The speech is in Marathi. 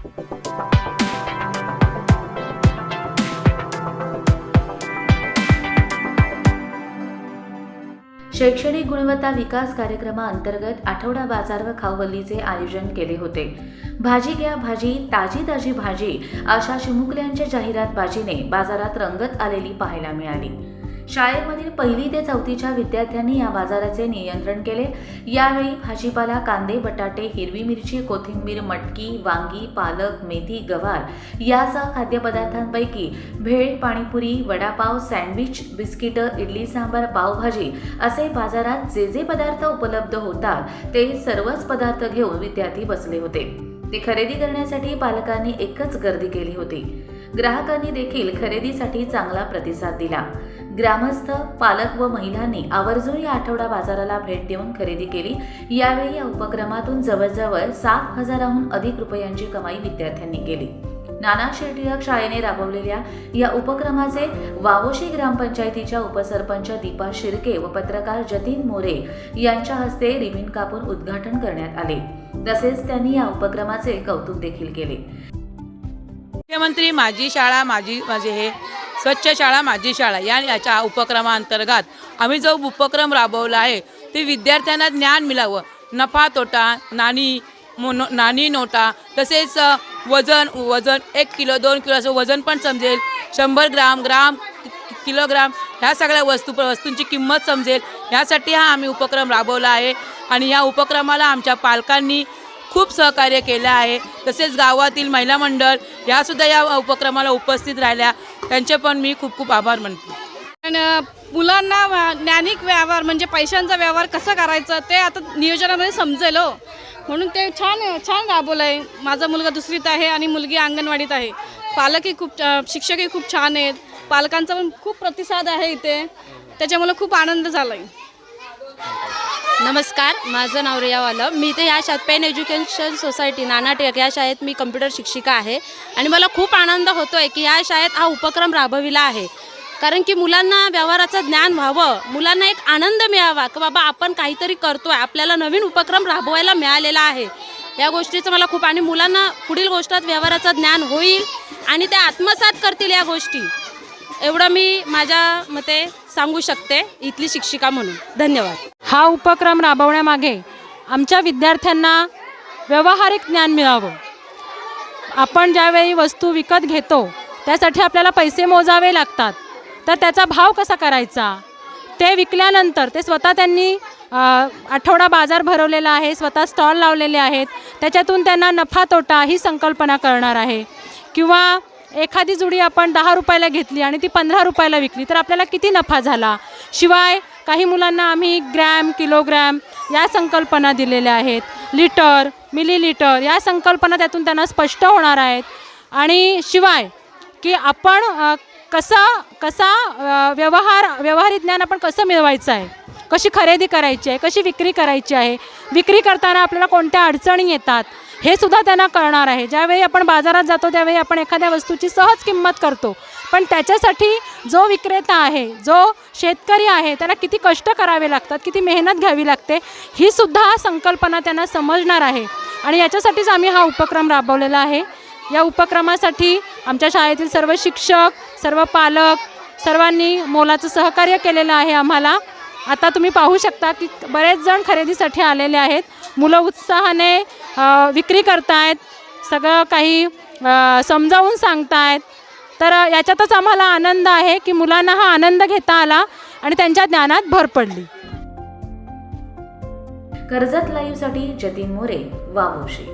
शैक्षणिक गुणवत्ता विकास कार्यक्रमाअंतर्गत आठवडा बाजार व खाऊगल्लीचे आयोजन केले होते। भाजी घ्या भाजी, ताजी ताजी भाजी अशा चिमुकल्यांच्या जाहिरातबाजीने बाजारात रंगत आलेली पाहायला मिळाली। शाळेमधील 1ली ते 4थीच्या विद्यार्थ्यांनी या बाजाराचे नियंत्रण केले। यावेळी भाजीपाला, कांदे, बटाटे, हिरवी मिरची, कोथिंबीर, मटकी, वांगी, पालक, मेथी, गवार यासह खाद्यपदार्थांपैकी भेळ, पाणीपुरी, वडापाव, सँडविच, बिस्किटं, इडली सांबार, पावभाजी असे बाजारात जे पदार्थ उपलब्ध होतात ते सर्वच पदार्थ घेऊन विद्यार्थी बसले होते। ते खरेदी करण्यासाठी पालकांनी एकच गर्दी केली होती। ग्राहकांनी देखील खरेदीसाठी चांगला प्रतिसाद दिला। ग्रामस्थ, पालक व महिलांनी आवर्जून या आठवडा बाजाराला भेट देऊन खरेदी केली। यावेळी या उपक्रमातून जवळजवळ 7,000हून अधिक रुपयांची कमाई विद्यार्थ्यांनी केली। नाना टिळक शाळेने राबवलेल्या या उपक्रमाचे वावोशी ग्रामपंचायतीच्या उपसरपंच दीपा शिर्के व पत्रकार जतीन मोरे यांच्या हस्ते रिबीन कापून उद्घाटन करण्यात आले। तसेच त्यांनी या उपक्रमाचे कौतुक देखील केले। मुख्यमंत्री माझी शाळा माझे हे स्वच्छ शाळा माझी शाळा याच्या उपक्रमाअंतर्गत आम्ही जो उपक्रम राबवला आहे ते विद्यार्थ्यांना ज्ञान मिळावं। नफा तोटा, नाणी नोटा, तसेच वजन 1 किलो 2 किलो असं वजन पण समजेल, 100 ग्राम किलोग्राम ह्या सगळ्या वस्तूंची किंमत समजेल, यासाठी हा आम्ही उपक्रम राबवला आहे। आणि या उपक्रमाला आमच्या पालकांनी खूप सहकार्य केलं आहे। तसेच गावातील महिला मंडळ यासुद्धा या उपक्रमाला उपस्थित राहिल्या, त्यांचे पण मी खूप आभार मानते। मुलांना ज्ञानिक व्यवहार म्हणजे पैशांचा व्यवहार कसा करायचा ते आता नियोजनामध्ये समजेल हो, म्हणून ते छान राबवलं आहे। माझा मुलगा 2रीत आहे आणि मुलगी अंगणवाडीत आहे। पालकही खूप शिक्षकही खूप छान आहेत, पालकांचा पण खूप प्रतिसाद आहे इथे, त्याच्यामुळे खूप आनंद झाला आहे। नमस्कार, माझं नाव रिया वालम। मी इथे या शाळेत पेन एज्युकेशन सोसायटी नाना टिळक या शाळेत मी कम्प्युटर शिक्षिका आहे आणि मला खूप आनंद होतो आहे की या शाळेत हा उपक्रम राबविला आहे, कारण की मुलांना व्यवहाराचं ज्ञान व्हावं, मुलांना एक आनंद मिळावा की बाबा आपण काहीतरी करतोय, आपल्याला नवीन उपक्रम राबवायला मिळालेला आहे। या गोष्टीचं मला खूप, आणि मुलांना पुढील गोष्टीत व्यवहाराचं ज्ञान होईल आणि ते आत्मसात करतील या गोष्टी, एवढं मी माझ्या मते सांगू शकते इथली शिक्षिका म्हणून। धन्यवाद। हा उपक्रम राबवण्यामागे आमच्या विद्यार्थ्यांना व्यावहारिक ज्ञान मिळावं। आपण ज्यावेळी वस्तू विकत घेतो त्यासाठी आपल्याला पैसे मोजावे लागतात, तर त्याचा भाव कसा करायचा, ते विकल्यानंतर ते स्वतः त्यांनी आठवडा बाजार भरवलेला आहे, स्वतः स्टॉल लावलेले आहेत, त्याच्यातून त्यांना नफा तोटा ही संकल्पना करणार आहे। किंवा एखादी जुडी आपण 10 रुपयाला घेतली आणि ती 15 रुपयाला विकली तर आपल्याला किती नफा झाला। शिवाय काही मुलांना आम्ही ग्रॅम, किलोग्रॅम या संकल्पना दिलेल्या आहेत, लिटर, मिलीलिटर या संकल्पना त्यातून त्यांना स्पष्ट होणार आहेत। आणि शिवाय की आपण व्यावहारिक ज्ञान आपण कसं मिळवायचं आहे, कशी खरेदी करायची आहे, कशी विक्री करायची आहे, विक्री करताना आपल्याला कोणत्या अडचणी येतात हे सुद्धा त्यांना कळणार आहे। ज्यावेळी आपण बाजारात जातो त्यावेळी आपण एखाद्या वस्तूची सहज किंमत करतो, पण त्याच्यासाठी जो विक्रेता आहे, जो शेतकरी आहे, त्याला किती कष्ट करावे लागतात, किती मेहनत घ्यावी लागते, ही सुद्धा संकल्पना त्यांना समजणार आहे। आणि याच्यासाठीच आम्ही हा उपक्रम राबवलेला आहे। या उपक्रमासाठी आमच्या शाळेतील सर्व शिक्षक, सर्व पालक सर्वांनी मोलाचं सहकार्य केलेलं आहे आम्हाला। आता तुम्ही पाहू शकता की बरेच जण खरेदीसाठी आलेले आहेत, मुलं उत्साहाने विक्री करतायत, सगळं काही समजावून सांगतायत, तर याच्यातच आम्हाला आनंद आहे की मुलांना हा आनंद घेता आला आणि त्यांच्या ज्ञानात भर पडली। कर्जत लाईव्हसाठी जतीन मोरे, वावोशी।